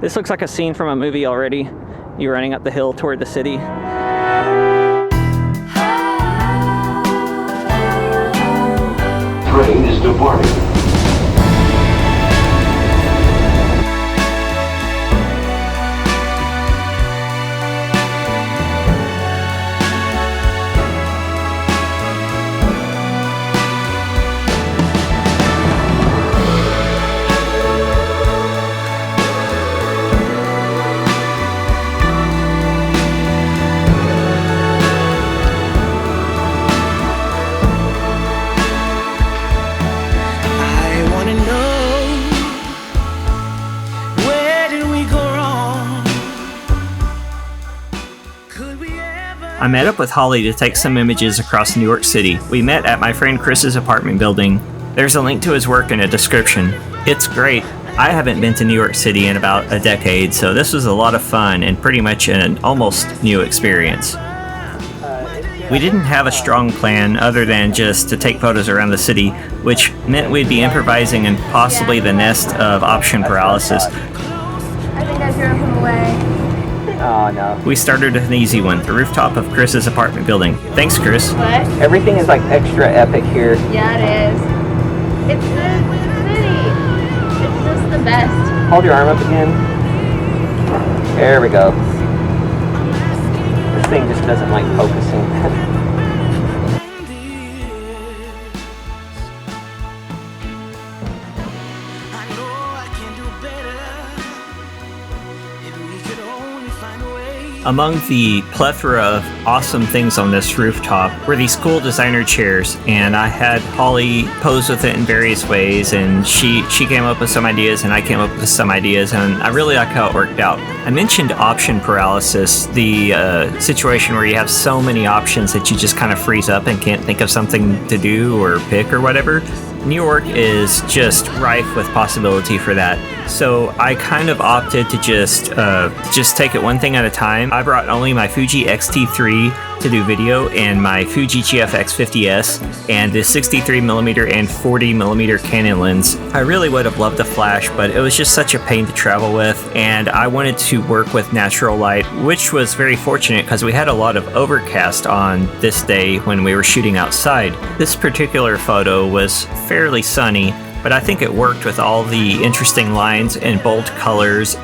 This looks like a scene from a movie already. You running up the hill toward the city. Train is departing. I met up with Holly to take some images across New York City. We met at my friend Chris's apartment building. There's a link to his work in a description. It's great. I haven't been to New York City in about a decade, so this was a lot of fun and pretty much an almost new experience. We didn't have a strong plan other than just to take photos around the city, which meant we'd be improvising in possibly the nest of option paralysis. I think I drove him away. Oh, no. We started with an easy one, the rooftop of Chris's apartment building. Thanks, Chris. What? Everything is like extra epic here. Yeah, it is. It's the city. It's just the best. Hold your arm up again. There we go. This thing just doesn't like focusing. Among the plethora of awesome things on this rooftop were these cool designer chairs, and I had Holly pose with it in various ways, and she came up with some ideas and I came up with some ideas, and I really like how it worked out. I mentioned option paralysis, the situation where you have so many options that you just kind of freeze up and can't think of something to do or pick or whatever. New York is just rife with possibility for that. So I kind of opted to just take it one thing at a time. I brought only my Fuji X-T3 to do video and my Fuji GFX50s and the 63mm and 40mm Canon lens. I really would have loved the flash, but it was just such a pain to travel with, and I wanted to work with natural light, which was very fortunate because we had a lot of overcast on this day when we were shooting outside. This particular photo was fairly sunny, but I think it worked with all the interesting lines and bold colors.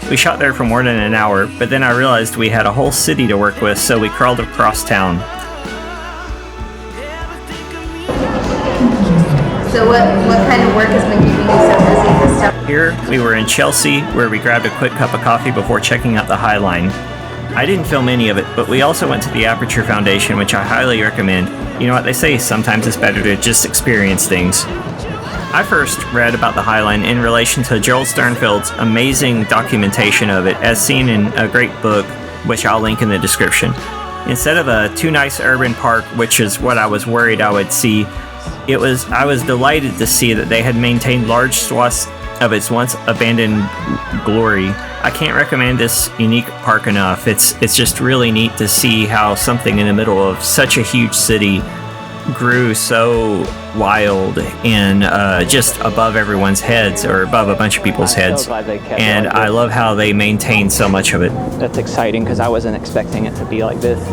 We shot there for more than an hour, but then I realized we had a whole city to work with, so we crawled across town. So what kind of work has been keeping you so busy this time? Here, we were in Chelsea, where we grabbed a quick cup of coffee before checking out the High Line. I didn't film any of it, but we also went to the Aperture Foundation, which I highly recommend. You know what they say, sometimes it's better to just experience things. I first read about the High Line in relation to Joel Sternfeld's amazing documentation of it, as seen in a great book, which I'll link in the description. Instead of a too nice urban park, which is what I was worried I would see, I was delighted to see that they had maintained large swaths of its once abandoned glory. I can't recommend this unique park enough. It's just really neat to see how something in the middle of such a huge city grew so wild and just above everyone's heads, or above a bunch of people's heads. And I love how they maintain so much of it. That's exciting because I wasn't expecting it to be like this.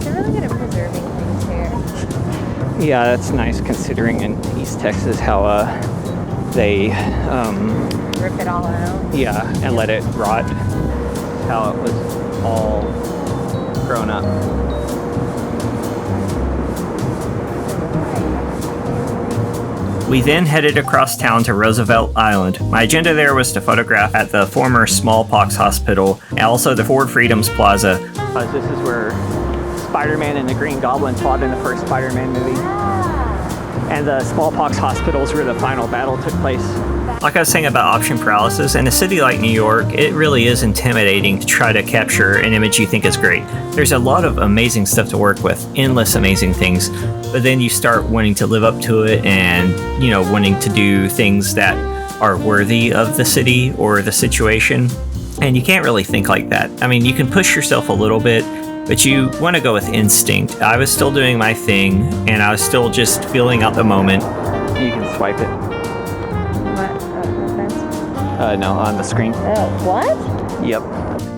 They're really good at preserving things here. Yeah, that's nice considering in East Texas how they Rip it all out. yeah, and let it rot. How it was all grown up. We then headed across town to Roosevelt Island. My agenda there was to photograph at the former Smallpox Hospital and also the Ford Freedoms Plaza. This is where Spider-Man and the Green Goblin fought in the first Spider-Man movie. And the Smallpox Hospital is where the final battle took place. Like I was saying about option paralysis, in a city like New York, it really is intimidating to try to capture an image you think is great. There's a lot of amazing stuff to work with, endless amazing things, but then you start wanting to live up to it and, you know, wanting to do things that are worthy of the city or the situation, and you can't really think like that. I mean, you can push yourself a little bit, but you want to go with instinct. I was still doing my thing, and I was still just feeling out the moment. You can swipe it. What? No, on the screen. What? Yep.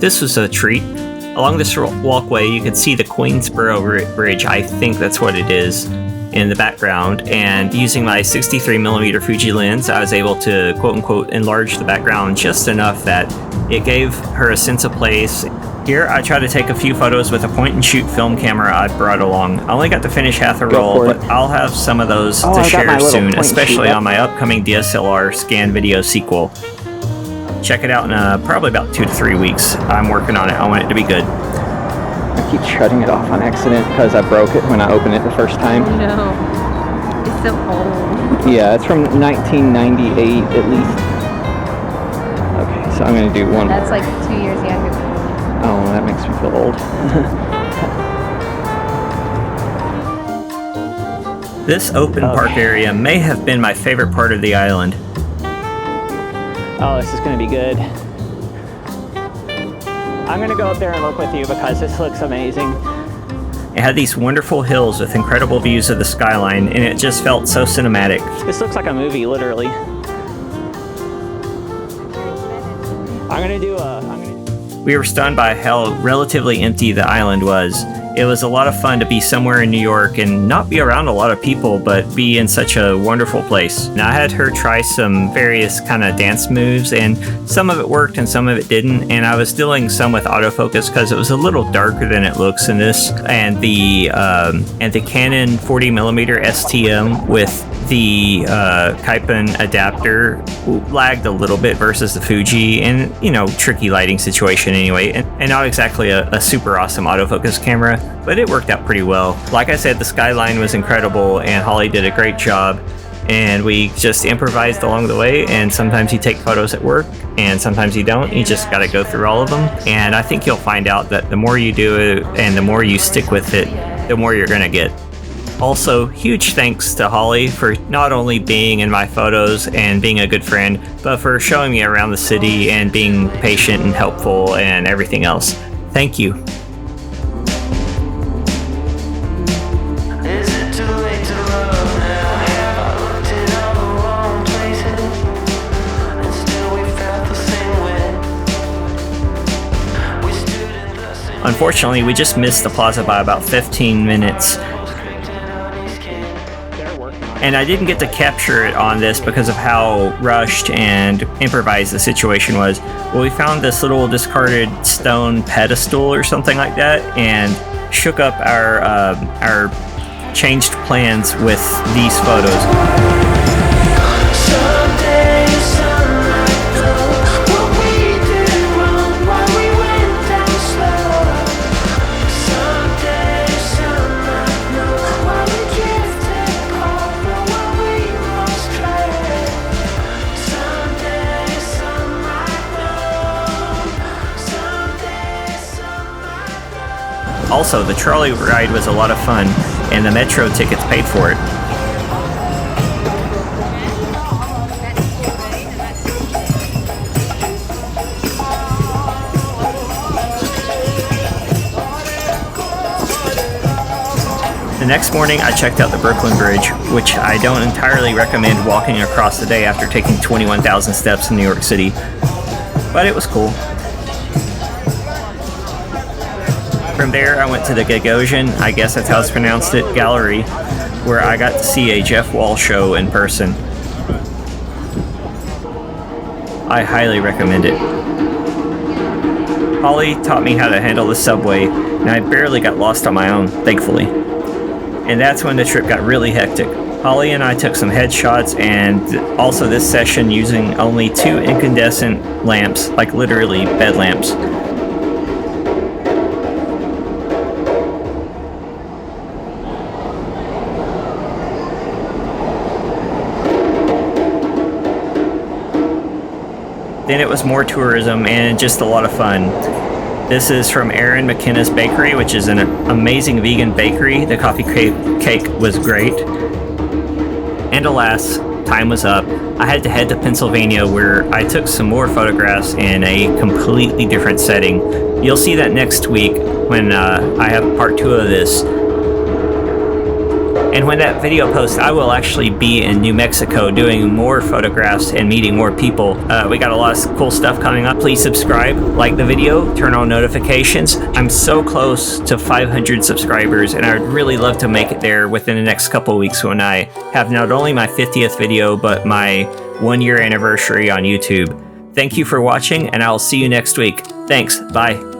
This was a treat. Along this walkway, you could see the Queensboro Bridge, I think that's what it is, in the background. And using my 63mm Fuji lens, I was able to quote-unquote enlarge the background just enough that it gave her a sense of place. Here, I try to take a few photos with a point-and-shoot film camera I brought along. I only got to finish half a roll, but I'll have some of those to share soon, especially on my upcoming DSLR scan video sequel. Check it out in probably about 2 to 3 weeks. I'm working on it. I want it to be good. I keep shutting it off on accident because I broke it when I opened it the first time. No. It's so old. Yeah, it's from 1998 at least. Okay, so I'm going to do one. That's like 2 years younger than me. Oh, that makes me feel old. This open park area may have been my favorite part of the island. Oh, this is going to be good. I'm going to go up there and look with you because this looks amazing. It had these wonderful hills with incredible views of the skyline, and it just felt so cinematic. This looks like a movie, literally. We were stunned by how relatively empty the island was. It was a lot of fun to be somewhere in New York and not be around a lot of people, but be in such a wonderful place. Now, I had her try some various kind of dance moves, and some of it worked and some of it didn't, and I was doing some with autofocus because it was a little darker than it looks in this, and the Canon 40mm STM with the Kipon adapter lagged a little bit versus the Fuji, and tricky lighting situation anyway, and not exactly a super awesome autofocus camera, but it worked out pretty well. Like I said, the skyline was incredible and Holly did a great job, and we just improvised along the way, and sometimes you take photos at work and sometimes you don't. You just got to go through all of them, and I think you'll find out that the more you do it and the more you stick with it, the more you're gonna get. Also, huge thanks to Holly for not only being in my photos and being a good friend, but for showing me around the city and being patient and helpful and everything else. Thank you. Unfortunately, we just missed the plaza by about 15 minutes. And I didn't get to capture it on this because of how rushed and improvised the situation was. Well, we found this little discarded stone pedestal or something like that, and shook up our changed plans with these photos. Also, the trolley ride was a lot of fun, and the metro tickets paid for it. The next morning, I checked out the Brooklyn Bridge, which I don't entirely recommend walking across the day after taking 21,000 steps in New York City, but it was cool. From there, I went to the Gagosian, I guess that's how it's pronounced it, gallery, where I got to see a Jeff Wall show in person. I highly recommend it. Holly taught me how to handle the subway, and I barely got lost on my own, thankfully. And that's when the trip got really hectic. Holly and I took some headshots, and also this session using only 2 incandescent lamps, like literally bed lamps. Then it was more tourism and just a lot of fun. This is from Aaron McKenna's Bakery, which is an amazing vegan bakery. The coffee cake was great. And alas, time was up. I had to head to Pennsylvania, where I took some more photographs in a completely different setting. You'll see that next week when I have part 2 of this. And when that video posts, I will actually be in New Mexico doing more photographs and meeting more people. We got a lot of cool stuff coming up. Please subscribe, like the video, turn on notifications. I'm so close to 500 subscribers, and I would really love to make it there within the next couple of weeks when I have not only my 50th video, but my 1-year anniversary on YouTube. Thank you for watching, and I'll see you next week. Thanks. Bye.